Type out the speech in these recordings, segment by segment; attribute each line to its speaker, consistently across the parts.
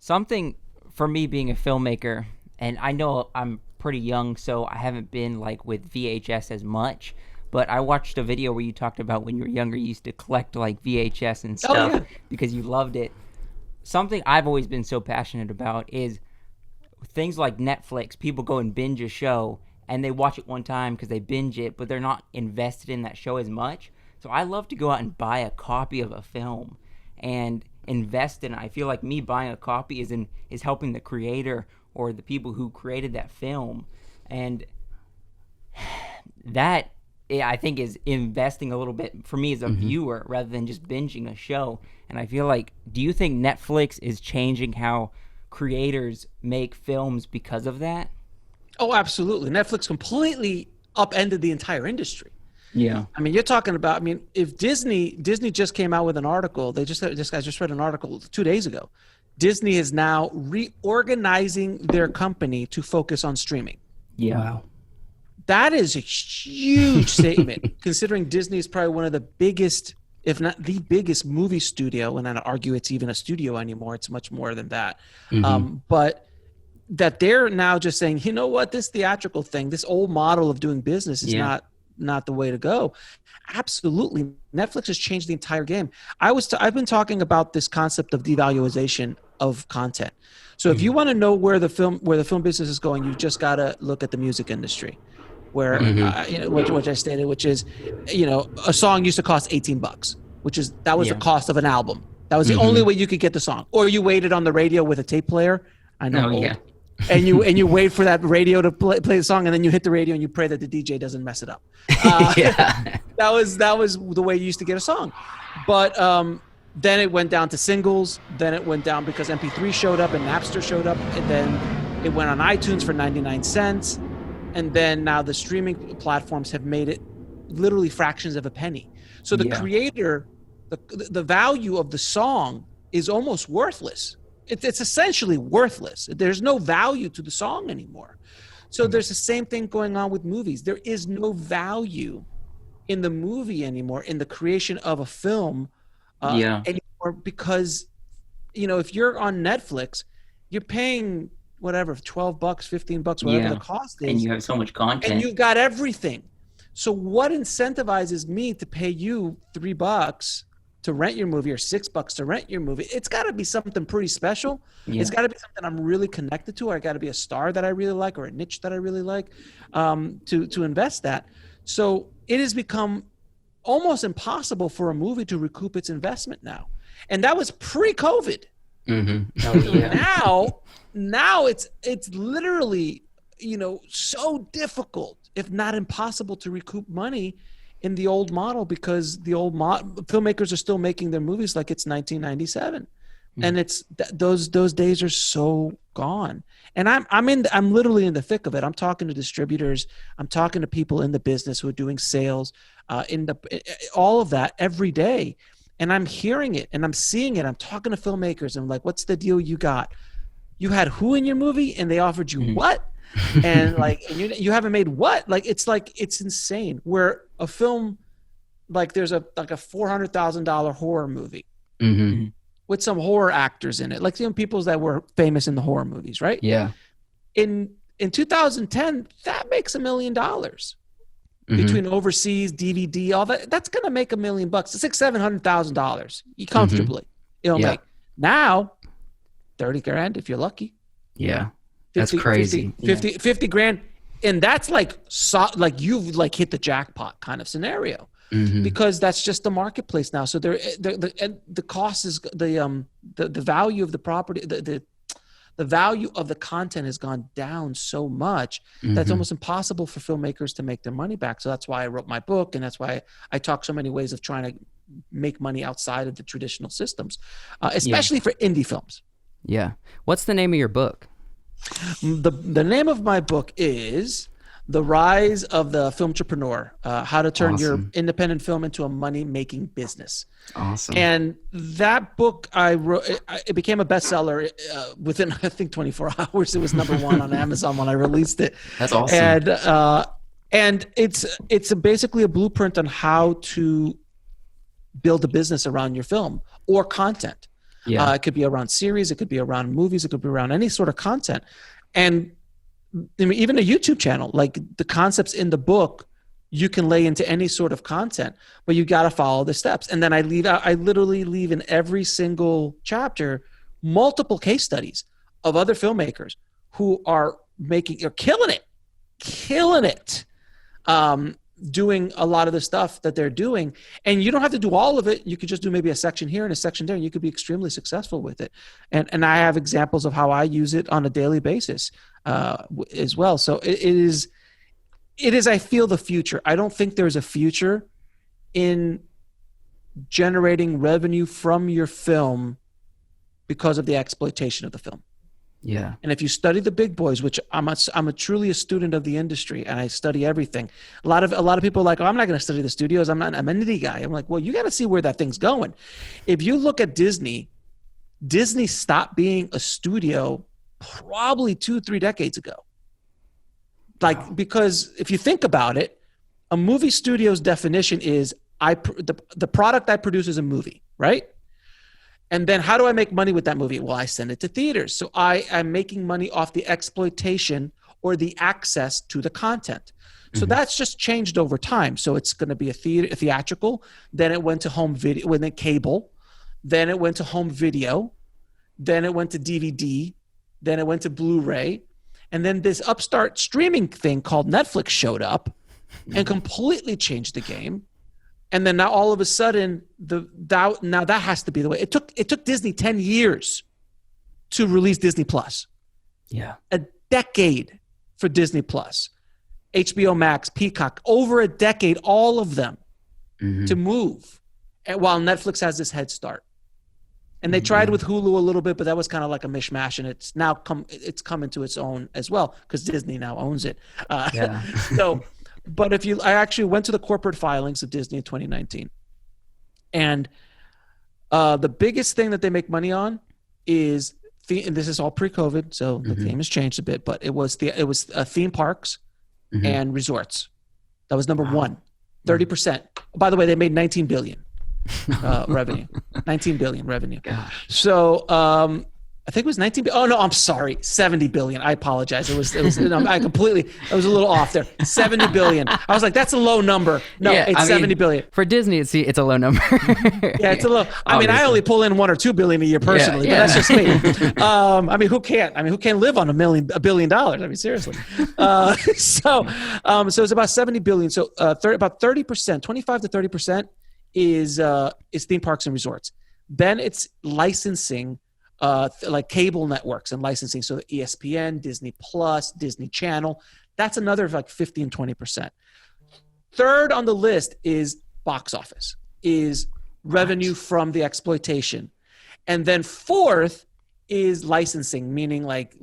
Speaker 1: Something for me being a filmmaker, and I know I'm pretty young, so I haven't been like with VHS as much. But I watched a video where you talked about when you were younger, you used to collect like VHS and
Speaker 2: Oh
Speaker 1: stuff
Speaker 2: yeah.
Speaker 1: because you loved it. Something I've always been so passionate about is things like Netflix. People go and binge a show and they watch it one time because they binge it, but they're not invested in that show as much. So I love to go out and buy a copy of a film and invest in it. I feel like me buying a copy is helping the creator or the people who created that film, and that I think is investing a little bit for me as a
Speaker 3: Hmm.
Speaker 1: viewer rather than just binging a show. And I feel like, do you think Netflix is changing how creators make films because of that?
Speaker 2: Oh, absolutely. Netflix completely upended the entire industry.
Speaker 1: Yeah.
Speaker 2: I mean, you're talking about. I mean, if Disney just came out with an article. I just read an article 2 days ago. Disney is now reorganizing their company to focus on streaming.
Speaker 1: Yeah.
Speaker 3: Wow.
Speaker 2: That is a huge statement, considering Disney is probably one of the biggest, if not the biggest, movie studio. And I'd argue it's even a studio anymore. It's much more than that. But that they're now just saying, you know what, this theatrical thing, this old model of doing business is
Speaker 1: Yeah.
Speaker 2: not the way to go. Absolutely, Netflix has changed the entire game. I've been talking about this concept of devaluation of content. So if you want to know where the film business is going, you've just got to look at the music industry, where which I stated, which is, a song used to cost $18, that was the
Speaker 1: Yeah.
Speaker 2: cost of an album. That was the only way you could get the song, or you waited on the radio with a tape player. I know,
Speaker 1: Oh,
Speaker 2: old.
Speaker 1: yeah.
Speaker 2: And you wait for that radio to play the song, and then you hit the radio and you pray that the DJ doesn't mess it up.
Speaker 3: Yeah.
Speaker 2: That was the way you used to get a song. But then it went down to singles. Then it went down because MP3 showed up and Napster showed up, and then it went on iTunes for 99 cents. And then now the streaming platforms have made it literally fractions of a penny. So the
Speaker 1: Yeah.
Speaker 2: creator, the value of the song is almost worthless. It's essentially worthless. There's no value to the song anymore. So there's the same thing going on with movies. There is no value in the movie anymore, in the creation of a film
Speaker 1: Yeah.
Speaker 2: anymore, because, if you're on Netflix, you're paying whatever, $12, $15, whatever
Speaker 1: Yeah.
Speaker 2: the cost is,
Speaker 1: And you have so much
Speaker 2: and
Speaker 1: content.
Speaker 2: you've got everything. So what incentivizes me to pay you $3 to rent your movie, or $6 to rent your movie? It's got to be something pretty special.
Speaker 1: Yeah.
Speaker 2: It's got to be something I'm really connected to, or I got to be a star that I really like, or a niche that I really like, to invest that. So it has become almost impossible for a movie to recoup its investment now, and that was pre-COVID.
Speaker 1: Oh, yeah.
Speaker 2: Now it's literally, so difficult, if not impossible, to recoup money in the old model, because the old filmmakers are still making their movies like it's 1997, and it's those days are so gone. And I'm literally in the thick of it. I'm talking to distributors. I'm talking to people in the business who are doing sales, all of that every day. And I'm hearing it and I'm seeing it. I'm talking to filmmakers. And I'm like, what's the deal you got? You had who in your movie, and they offered you what? And and you haven't made what? It's insane. Where a film, there's a $400,000 horror movie with some horror actors in it, people that were famous in the horror movies, right?
Speaker 3: Yeah.
Speaker 2: In 2010, that makes $1 million. Between overseas, DVD, all that, that's gonna make $1 million. It's $600,000-$700,000 comfortably. It'll make now $30,000 if you're lucky.
Speaker 3: Yeah. That's crazy.
Speaker 2: 50 grand, and that's you've hit the jackpot kind of scenario, because that's just the marketplace now. So the cost is the value of the property, the value of the content has gone down so much that it's almost impossible for filmmakers to make their money back. So that's why I wrote my book, and that's why I talk so many ways of trying to make money outside of the traditional systems, especially for indie films.
Speaker 3: Yeah. What's the name of your book?
Speaker 2: The name of my book is The Rise of the Filmtrepreneur, How to Turn Your Independent Film into a Money-Making Business.
Speaker 3: Awesome.
Speaker 2: And that book I wrote, it became a bestseller within, I think, 24 hours. It was #1 on Amazon when I released it.
Speaker 3: That's awesome.
Speaker 2: And it's basically a blueprint on how to build a business around your film or content.
Speaker 3: Yeah.
Speaker 2: It could be around series. It could be around movies. It could be around any sort of content. And I mean, even a YouTube channel, like the concepts in the book, you can lay into any sort of content, but you got to follow the steps. And then I literally leave in every single chapter multiple case studies of other filmmakers who are killing it, doing a lot of the stuff that they're doing. And you don't have to do all of it. You could just do maybe a section here and a section there, and you could be extremely successful with it. And I have examples of how I use it on a daily basis as well. So it is, I feel, the future. I don't think there's a future in generating revenue from your film because of the exploitation of the film.
Speaker 3: Yeah.
Speaker 2: And if you study the big boys, which I'm truly a student of the industry, and I study everything. A lot of people are like, oh, I'm not going to study the studios. I'm a nitty guy. I'm like, well, you got to see where that thing's going. If you look at Disney stopped being a studio probably 2-3 decades ago. Like, because if you think about it, a movie studio's definition is the product I produce is a movie, right? And then how do I make money with that movie? Well, I send it to theaters. So I am making money off the exploitation or the access to the content. So that's just changed over time. So it's going to be a theatrical. Then it went to home video, then cable. Then it went to home video. Then it went to DVD. Then it went to Blu-ray. And then this upstart streaming thing called Netflix showed up and completely changed the game. And then now all of a sudden, now that has to be the way. It took Disney 10 years to release Disney Plus.
Speaker 3: Yeah.
Speaker 2: A decade for Disney Plus. HBO Max, Peacock, over a decade, all of them to move. And while Netflix has this head start. And they tried with Hulu a little bit, but that was kind of like a mishmash, and it's now come into its own as well because Disney now owns it. So, but I actually went to the corporate filings of Disney in 2019, and the biggest thing that they make money on is and this is all pre-COVID, so the theme has changed a bit, but it was theme parks and resorts. That was number one, 30%. By the way, they made $19 billion. Revenue, 19 billion revenue.
Speaker 3: Gosh.
Speaker 2: So I think it was 19. Oh no, I'm sorry, 70 billion. I apologize. It was. I was a little off there. 70 billion. I was like, that's a low number. No, it's 70 billion.
Speaker 3: For Disney, it's a low number.
Speaker 2: Yeah, it's a low. I mean, I only pull in 1 or 2 billion a year personally, but that's just me. I mean, who can't? I mean, who can't live on $1 billion? I mean, seriously. So it's about 70 billion. So about 30%, 25 to 30%. Is theme parks and resorts. Then it's licensing, like cable networks and licensing. So the ESPN, Disney Plus, Disney Channel. That's another like 50 and 20%. Third on the list is box office, is revenue from the exploitation. And then fourth is licensing, meaning like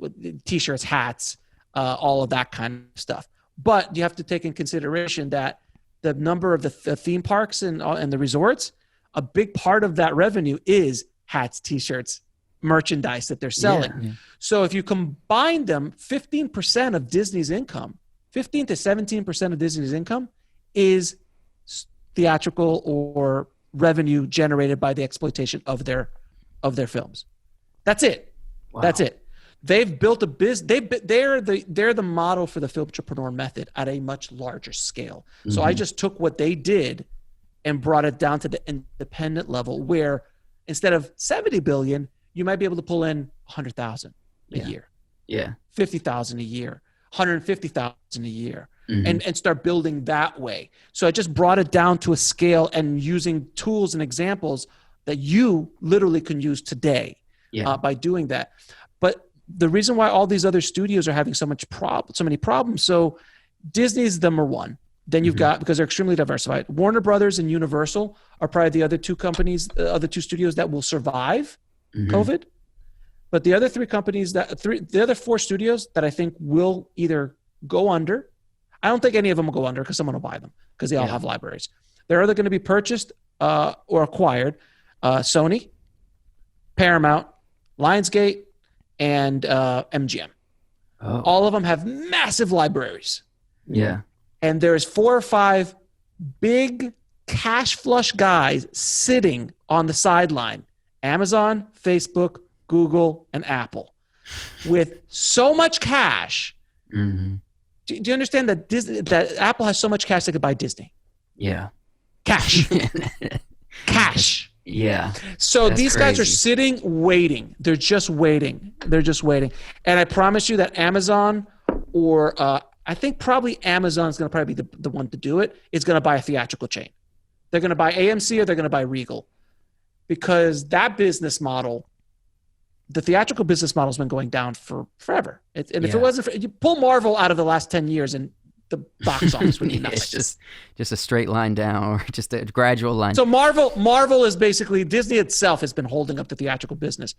Speaker 2: T-shirts, hats, all of that kind of stuff. But you have to take in consideration that the number of the theme parks and the resorts, a big part of that revenue is hats, T-shirts, merchandise that they're selling. Yeah. So if you combine them, 15% of Disney's income, 15 to 17% of Disney's income is theatrical or revenue generated by the exploitation of their films. That's it. Wow. That's it. They've built a business. They're the model for the film entrepreneur method at a much larger scale. So I just took what they did and brought it down to the independent level, where instead of 70 billion, you might be able to pull in 100,000 a year, 50,000 a year, 150,000 a year, and start building that way. So I just brought it down to a scale and using tools and examples that you literally can use today by doing that. But the reason why all these other studios are having so many problems. So Disney's number one. Then you've got, because they're extremely diversified, Warner Brothers and Universal are probably the other two companies, other two studios that will survive COVID. But the other the other four studios that I think will either go under. I don't think any of them will go under because someone will buy them because they all have libraries. They're either going to be purchased or acquired. Sony, Paramount, Lionsgate, and MGM. All of them have massive libraries.
Speaker 3: Yeah.
Speaker 2: And there's 4 or 5 big cash flush guys sitting on the sideline Amazon, Facebook, Google, and Apple with so much cash.
Speaker 3: Mm-hmm.
Speaker 2: Do you understand that Apple has so much cash they could buy Disney?
Speaker 3: Yeah.
Speaker 2: Cash. Cash.
Speaker 3: Yeah.
Speaker 2: So
Speaker 3: That's
Speaker 2: these guys are
Speaker 3: crazy.
Speaker 2: sitting, waiting. They're just waiting. And I promise you that Amazon or I think probably Amazon is going to probably be the one to do it. Is going to buy a theatrical chain. They're going to buy AMC or they're going to buy Regal because that business model, the theatrical business model has been going down for forever. If it wasn't for, you pull Marvel out of the last 10 years and the box office would be nothing.
Speaker 3: It's just a straight line down or just a gradual line.
Speaker 2: So Marvel is basically, Disney itself has been holding up the theatrical business.